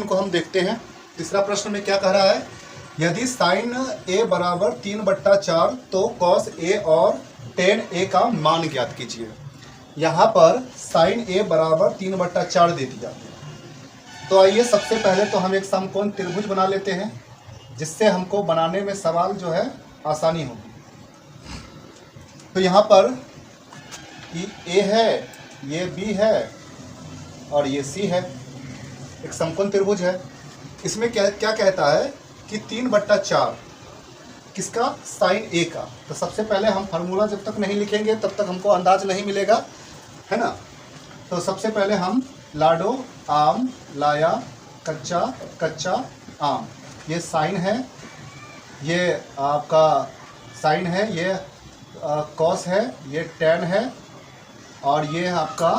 को हम देखते हैं। तीसरा प्रश्न में क्या कह रहा है, यदि साइन a बराबर 3/4 तो कॉस a और टेन a का मान ज्ञात कीजिए। यहाँ पर साइन a बराबर 3/4 दे दिया। तो आइए सबसे पहले तो हम एक समकोण त्रिभुज बना लेते हैं, जिससे हमको बनाने में सवाल जो है आसानी होगी। तो यहाँ पर ये a है, ये b है और ये c है। एक समकोण त्रिभुज है। इसमें क्या क्या कहता है कि 3/4 किसका, साइन a का। तो सबसे पहले हम फार्मूला जब तक नहीं लिखेंगे तब तक हमको अंदाज नहीं मिलेगा, है ना। तो सबसे पहले हम लाडो आम लाया कच्चा कच्चा आम, ये साइन है, ये आपका साइन है, ये कॉस है, ये टेन है और ये आपका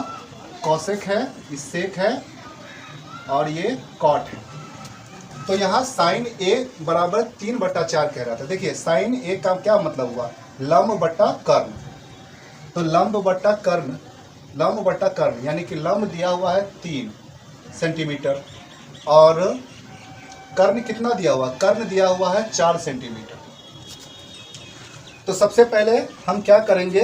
कॉसेक है, ये सेक है और ये कॉट है। तो यहाँ साइन a बराबर 3/4 कह रहा था। देखिए साइन a का क्या मतलब हुआ, लंब बट्टा कर्ण। तो लंब बट्टा कर्ण, लंब बट्टा कर्ण यानी कि लंब दिया हुआ है 3 सेंटीमीटर और कर्ण कितना दिया हुआ, कर्ण दिया हुआ है 4 सेंटीमीटर। तो सबसे पहले हम क्या करेंगे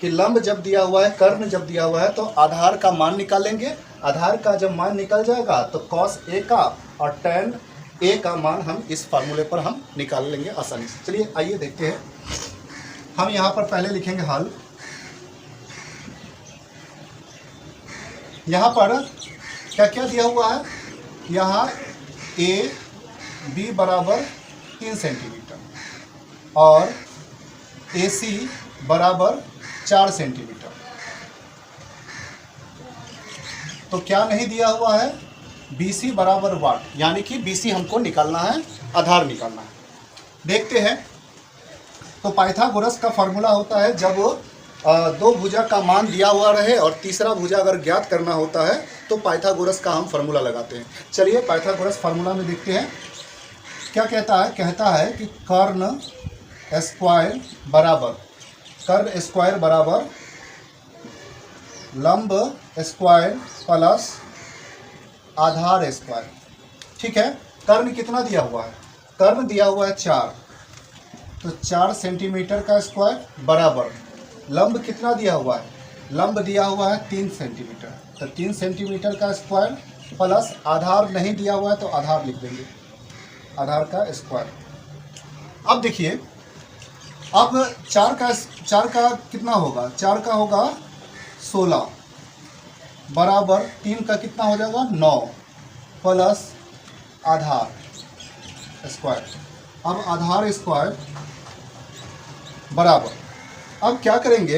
कि लंब जब दिया हुआ है, कर्ण जब दिया हुआ है तो आधार का मान निकालेंगे। आधार का जब मान निकल जाएगा तो कॉस a का और टेन a का मान हम इस फार्मूले पर हम निकाल लेंगे आसानी से। चलिए आइए देखते हैं। हम यहाँ पर पहले लिखेंगे हल। यहाँ पर क्या क्या दिया हुआ है, यहाँ a b बराबर 3 सेंटीमीटर और AC बराबर 4 सेंटीमीटर। तो क्या नहीं दिया हुआ है, BC बराबर वाट, यानी कि BC हमको निकालना है, आधार निकालना है। देखते हैं। तो पाइथागोरस का फॉर्मूला होता है जब दो भुजा का मान दिया हुआ रहे और तीसरा भुजा अगर ज्ञात करना होता है तो पाइथागोरस का हम फार्मूला लगाते हैं। चलिए पाइथागोरस फार्मूला में देखते हैं क्या कहता है। कहता है कि कर्ण स्क्वायर बराबर लंब स्क्वायर प्लस आधार स्क्वायर। ठीक है। कर्ण कितना दिया हुआ है, कर्ण दिया हुआ है 4, तो 4 सेंटीमीटर का स्क्वायर बराबर लंब कितना दिया हुआ है, लंब दिया हुआ है 3 सेंटीमीटर, तो 3 सेंटीमीटर का स्क्वायर प्लस आधार नहीं दिया हुआ है तो आधार लिख देंगे, आधार का स्क्वायर। अब देखिए, अब 4 का कितना होगा, 4 का होगा 16 बराबर 3 का कितना हो जाएगा 9 प्लस आधार स्क्वायर। अब आधार स्क्वायर बराबर, अब क्या करेंगे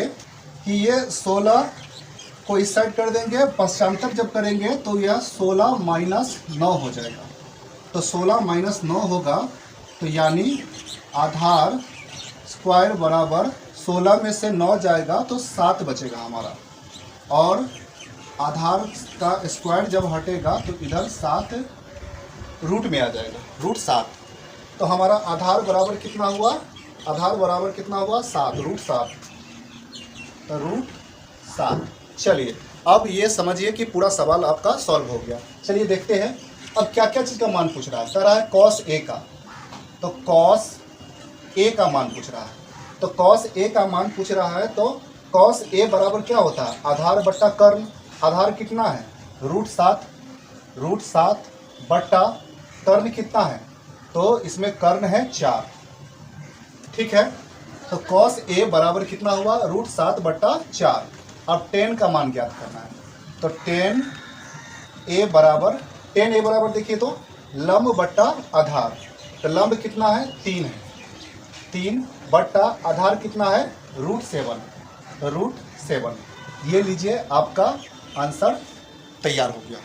कि ये 16 को इस साइड कर देंगे, पश्चांतर जब करेंगे तो यह 16 माइनस 9 हो जाएगा। तो 16 माइनस 9 होगा, तो यानी आधार स्क्वायर बराबर 16 में से 9 जाएगा तो 7 बचेगा हमारा, और आधार का स्क्वायर जब हटेगा तो इधर 7 रूट में आ जाएगा, रूट 7। तो हमारा आधार बराबर कितना हुआ, आधार बराबर कितना हुआ 7, रूट 7, तो रूट 7। चलिए अब ये समझिए कि पूरा सवाल आपका सॉल्व हो गया। चलिए देखते हैं अब क्या क्या चीज़ का मान पूछ रहा है। कह रहा है कॉस a का, तो कॉस a का मान पूछ रहा है। तो कॉस a का मान पूछ रहा है तो कॉस a बराबर क्या होता है, आधार बट्टा कर्ण। आधार कितना है रूट 7, रूट 7 बट्टा कर्ण कितना है, तो इसमें कर्ण है 4। ठीक है। तो कॉस a बराबर कितना हुआ, रूट 7 बट्टा 4। अब 10 का मान ज्ञात करना है, तो 10a बराबर देखिए तो लंब बट्टा आधार, तो लंब कितना है 3 है, 3 बट्टा आधार कितना है रूट 7, तो रूट 7। ये लीजिए आपका आंसर तैयार हो गया।